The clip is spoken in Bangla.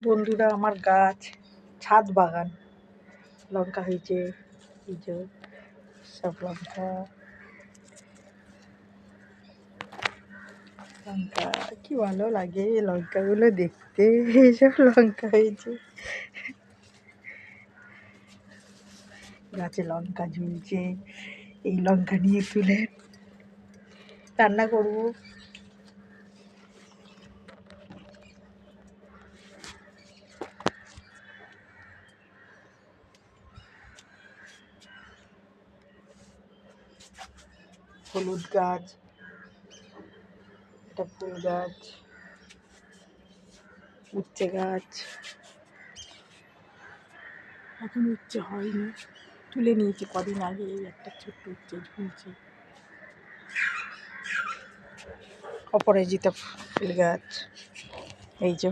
বন্ধুরা, আমার গাছ ছাদ বাগান লঙ্কা হয়েছে। এই যে সব লঙ্কা লঙ্কা কি ভালো লাগে লঙ্কাগুলো দেখতে। এইসব লঙ্কা হয়েছে, গাছে লঙ্কা ঝুলছে। এই লঙ্কা নিয়ে তুলে রান্না করবো। হলুদ গাছ, এটা ফুল গাছ, উচ্ছে গাছ এখন উচ্ছে হয়নি, তুলে নিয়েছি কদিন আগে। একটা ছোট্ট উচ্ছে ঝুলছে। অপরাজিতা ফুল গাছ, এই যে